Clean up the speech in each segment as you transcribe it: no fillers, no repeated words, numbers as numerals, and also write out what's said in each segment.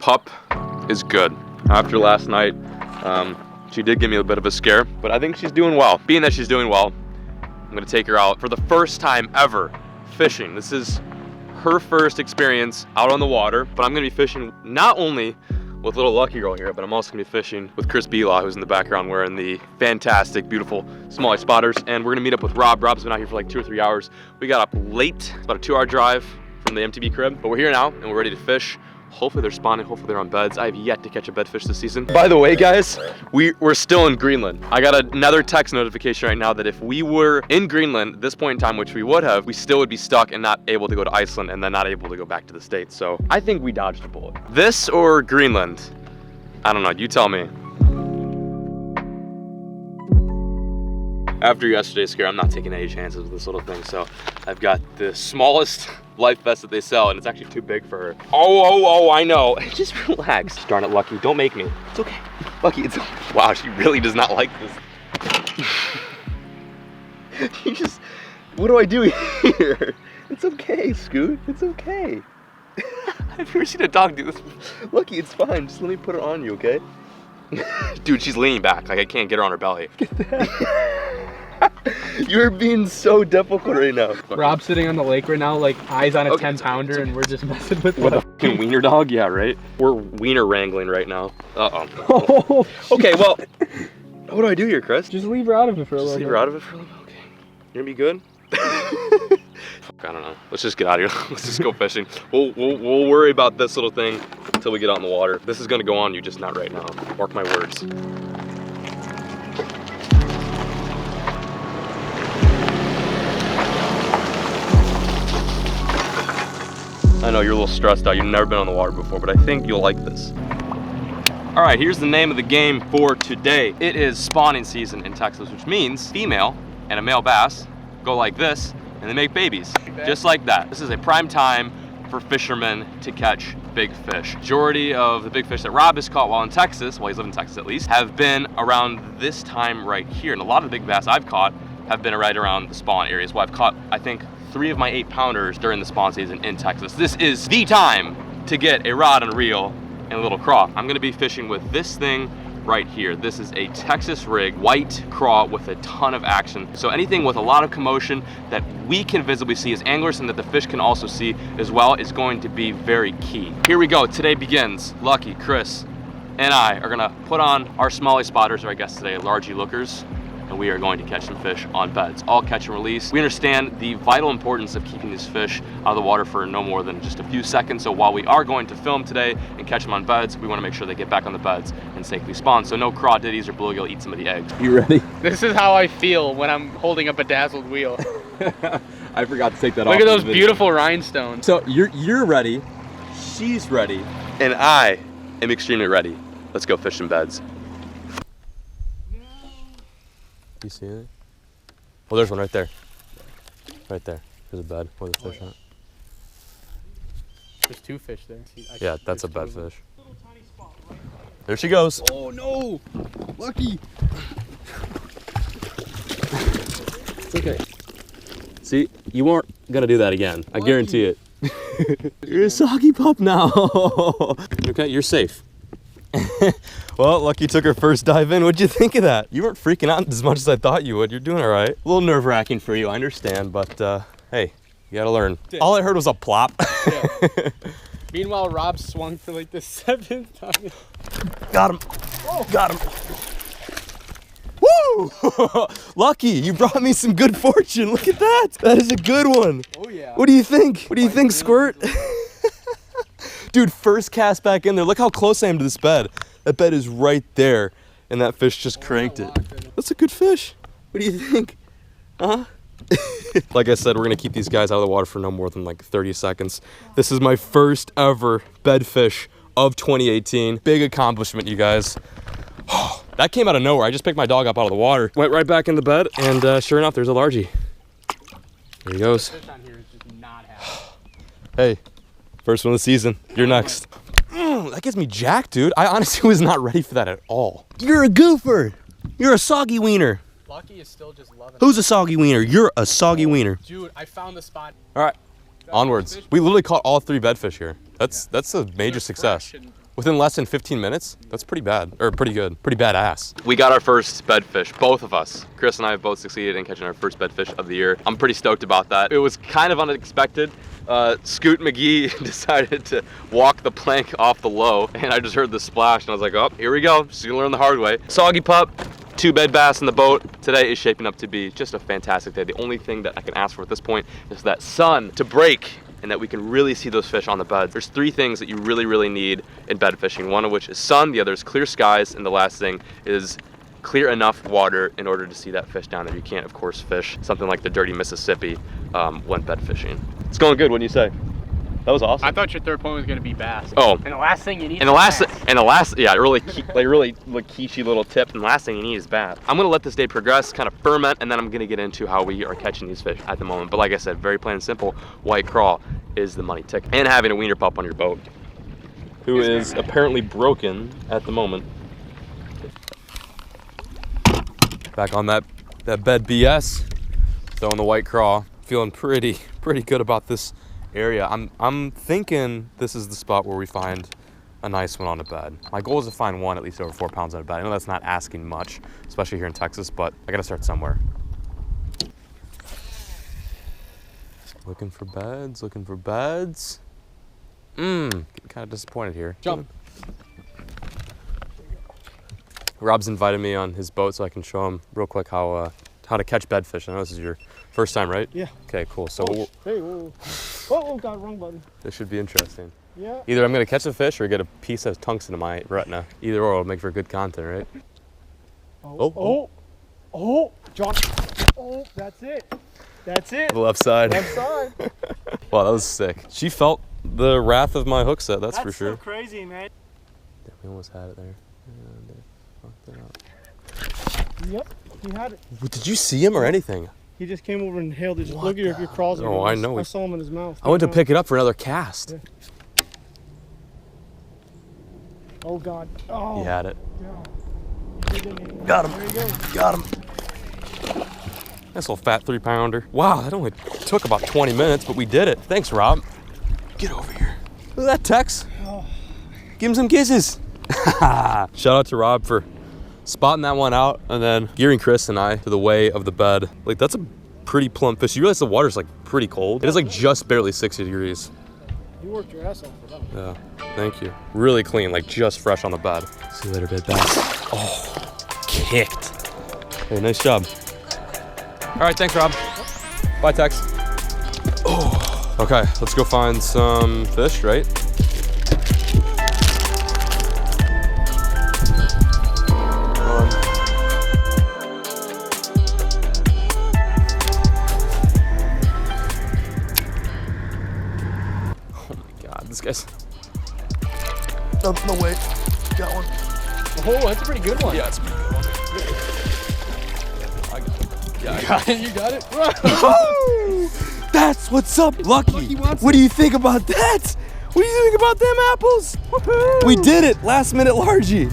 pup is good. After last night, she did give me a bit of a scare, but I think she's doing well. Being that she's doing well, I'm gonna take her out for the first time ever fishing. This is her first experience out on the water, but I'm gonna be fishing not only with little Lucky Girl here, but I'm also gonna be fishing with Chris Bela, who's in the background wearing the fantastic, beautiful smallie spotters. And we're gonna meet up with Rob. Rob's been out here for like 2 or 3 hours. We got up late, it's about a 2-hour drive from the MTB crib, but we're here now and we're ready to fish. Hopefully they're spawning, hopefully they're on beds. I have yet to catch a bedfish this season. By the way, guys, we're still in Greenland. I got another text notification right now that if we were in Greenland at this point in time, which we would have, we still would be stuck and not able to go to Iceland and then not able to go back to the States. So I think we dodged a bullet. This or Greenland? I don't know, you tell me. After yesterday's scare, I'm not taking any chances with this little thing. So I've got the smallest life vest that they sell, and it's actually too big for her. Oh, I know. Just relax. Darn it, Lucky, don't make me. It's okay. Lucky, it's okay. Wow, she really does not like this. You just, what do I do here? It's okay, Scoot, it's okay. I've never seen a dog do this. Lucky, it's fine, just let me put it on you, okay? Dude, she's leaning back, like I can't get her on her belly. Get that. You're being so difficult right now. Rob's sitting on the lake right now, like eyes on a 10-pounder, and we're just messing with a fucking wiener dog? Yeah, right? We're wiener wrangling right now. Uh-oh. Okay, well, what do I do here, Chris? Just leave her out of it for a little bit. Leave her out of it for a little bit? Okay. You're gonna be good? I don't know. Let's just get out of here. Let's just go fishing. We'll worry about this little thing until we get out in the water. This is gonna go on you, just not right now. Mark my words. I know you're a little stressed out. You've never been on the water before, but I think you'll like this. All right, here's the name of the game for today. It is spawning season in Texas, which means female and a male bass go like this and they make babies, just like that. This is a prime time for fishermen to catch big fish. Majority of the big fish that Rob has caught while in Texas, while he's living in Texas at least, have been around this time right here. And a lot of the big bass I've caught have been right around the spawn areas. Well, I've caught, I think, 3 of my 8-pounders during the spawn season in Texas. This is the time to get a rod and reel and a little craw. I'm gonna be fishing with this thing right here. This is a Texas rig, white craw with a ton of action. So anything with a lot of commotion that we can visibly see as anglers and that the fish can also see as well is going to be very key. Here we go, today begins. Lucky, Chris, and I are gonna put on our smallie spotters, or I guess today largie lookers, and we are going to catch some fish on beds. All catch and release. We understand the vital importance of keeping these fish out of the water for no more than just a few seconds. So while we are going to film today and catch them on beds, we want to make sure they get back on the beds and safely spawn. So no crawdaddies or bluegill eat some of the eggs. You ready? This is how I feel when I'm holding up a dazzled wheel. I forgot to take that off. Look at those beautiful rhinestones. So you're ready, she's ready, and I am extremely ready. Let's go fish some beds. You see it? Well, there's one right there. Right there. There's a bed with a fish on it. There's 2 fish there. Yeah, that's a bedfish. There she goes. Oh no! Lucky! It's okay. See, you weren't gonna do that again. I guarantee it. You're a soggy pup now. Okay, you're safe. Well, Lucky took her first dive in. What'd you think of that? You weren't freaking out as much as I thought you would. You're doing all right. A little nerve-wracking for you, I understand, but hey, you gotta learn. All I heard was a plop. Yeah. Meanwhile, Rob swung for like the 7th time. Got him. Oh. Got him. Woo! Lucky, you brought me some good fortune. Look at that. That is a good one. Oh yeah. What do you think? What do you think, Squirt? Dude, first cast back in there. Look how close I am to this bed. That bed is right there, and that fish just cranked it. That's a good fish. What do you think? Huh? Like I said, we're gonna keep these guys out of the water for no more than like 30 seconds. This is my first ever bedfish of 2018. Big accomplishment, you guys. That came out of nowhere. I just picked my dog up out of the water, went right back in the bed, and sure enough, there's a largie. There he goes. Hey. First one of the season. You're next. That gets me jacked, dude. I honestly was not ready for that at all. You're a goofer. You're a soggy wiener. Lucky is still just loving it. Who's a soggy wiener? You're a soggy wiener. Dude, I found the spot. All right, onwards. We literally caught all 3 bedfish here. That's a major success. within less than 15 minutes. That's pretty bad, or pretty good, pretty badass. We got our first bedfish, both of us. Chris and I have both succeeded in catching our first bedfish of the year. I'm pretty stoked about that. It was kind of unexpected. Scoot McGee decided to walk the plank off the low, and I just heard the splash, and I was like, oh, here we go. Just gonna learn the hard way. Soggy pup, 2 bed bass in the boat. Today is shaping up to be just a fantastic day. The only thing that I can ask for at this point is that sun to break and that we can really see those fish on the bed. There's 3 things that you really, really need in bed fishing. One of which is sun, the other is clear skies, and the last thing is clear enough water in order to see that fish down there. You can't, of course, fish something like the dirty Mississippi when bed fishing. It's going good, wouldn't you say? That was awesome. I thought your third point was gonna be bass. Oh. And the last thing you need. And the last, yeah, really like quiche little tip. And the last thing you need is bass. I'm gonna let this day progress, kind of ferment, and then I'm gonna get into how we are catching these fish at the moment. But like I said, very plain and simple, white crawl is the money ticket. And having a wiener pup on your boat, who is apparently broken at the moment. Back on that bed BS, throwing the white crawl. Feeling pretty good about this area. I'm thinking this is the spot where we find a nice one on a bed. My goal is to find one at least over 4 pounds on a bed. I know that's not asking much, especially here in Texas, but I gotta start somewhere. Looking for beds, looking for beds. Getting kind of disappointed here. Jump. Rob's invited me on his boat so I can show him real quick how to catch bedfish. I know this is your first time, right? Yeah. Okay, cool. So hey, whoa. Oh, God, wrong button. This should be interesting. Yeah. Either I'm gonna catch a fish or get a piece of tungsten in my retina. Either or will make for good content, right? Oh, John. Oh, that's it. That's it. The left side. Left side. Wow, that was sick. She felt the wrath of my hook set, that's for sure. That's so crazy, man. Yeah, we almost had it there. Fucked it up. Yep, he had it. Did you see him or anything? He just came over and hailed it. Just look at your crawls. Oh, I know. I saw him in his mouth. I went to pick it up for another cast. Yeah. Oh, God. Oh. He had it. Yeah. Got him. There you go. Got him. Nice little fat 3-pounder. Wow, that only took about 20 minutes, but we did it. Thanks, Rob. Get over here. Look at that, Tex. Oh. Give him some kisses. Shout out to Rob for spotting that one out and then gearing Chris and I to the way of the bed. Like, that's a pretty plump fish. You realize the water's like pretty cold? It is like just barely 60 degrees. You worked your ass off for that one. Yeah, thank you. Really clean, like just fresh on the bed. See you later, bed bass. Oh, kicked. Hey, nice job. All right, thanks, Rob. Bye, Tex. Oh. Okay, let's go find some fish, right? This guy's no way. Got one. Oh, that's a pretty good one. Yeah, it's a pretty good one. I got it. Yeah, You got it. That's what's up, Lucky. wants What do you think about that? What do you think about them apples? We did it. Last minute largie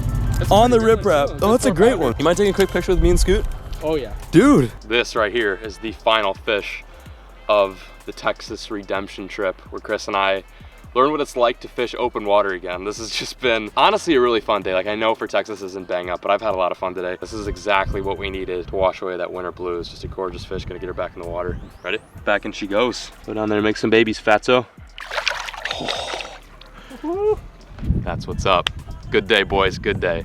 on the rip wrap. Oh, that's a great one. You mind taking a quick picture with me and Scoot? Oh, yeah. Dude. This right here is the final fish of the Texas redemption trip where Chris and I learn what it's like to fish open water again. This has just been honestly a really fun day. Like, I know for Texas isn't bang up, but I've had a lot of fun today. This is exactly what we needed to wash away that winter blues. Just a gorgeous fish, gonna get her back in the water. Ready? Back in she goes. Go down there and make some babies, fatso. Oh. That's what's up. Good day, boys, good day.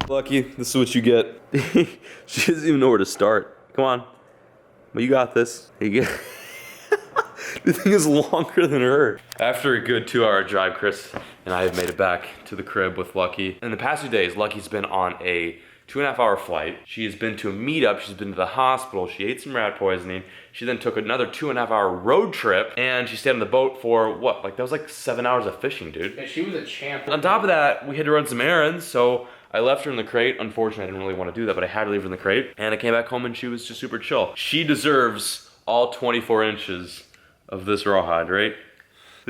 Lucky, this is what you get. She doesn't even know where to start. Come on. Well, you got this. You get The thing is longer than her. After a good 2-hour drive, Chris and I have made it back to the crib with Lucky. In the past few days, Lucky's been on a 2.5-hour flight. She has been to a meetup. She's been to the hospital. She ate some rat poisoning. She then took another 2.5-hour road trip, and she stayed on the boat for what? Like, that was like 7 hours of fishing, dude. Yeah, she was a champ. On top of that, we had to run some errands, so I left her in the crate. Unfortunately, I didn't really want to do that, but I had to leave her in the crate. And I came back home and she was just super chill. She deserves all 24 inches of this rawhide, right?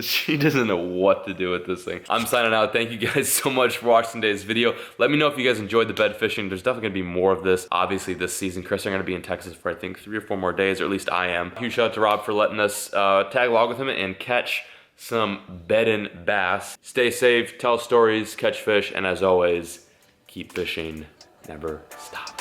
She doesn't know what to do with this thing. I'm signing out. Thank you guys so much for watching today's video. Let me know if you guys enjoyed the bed fishing. There's definitely gonna be more of this, obviously, this season. Chris and I are gonna be in Texas for, I think, 3 or 4 more days, or at least I am. Huge shout out to Rob for letting us tag along with him and catch some bedding bass. Stay safe, tell stories, catch fish, and as always, keep fishing, never stop.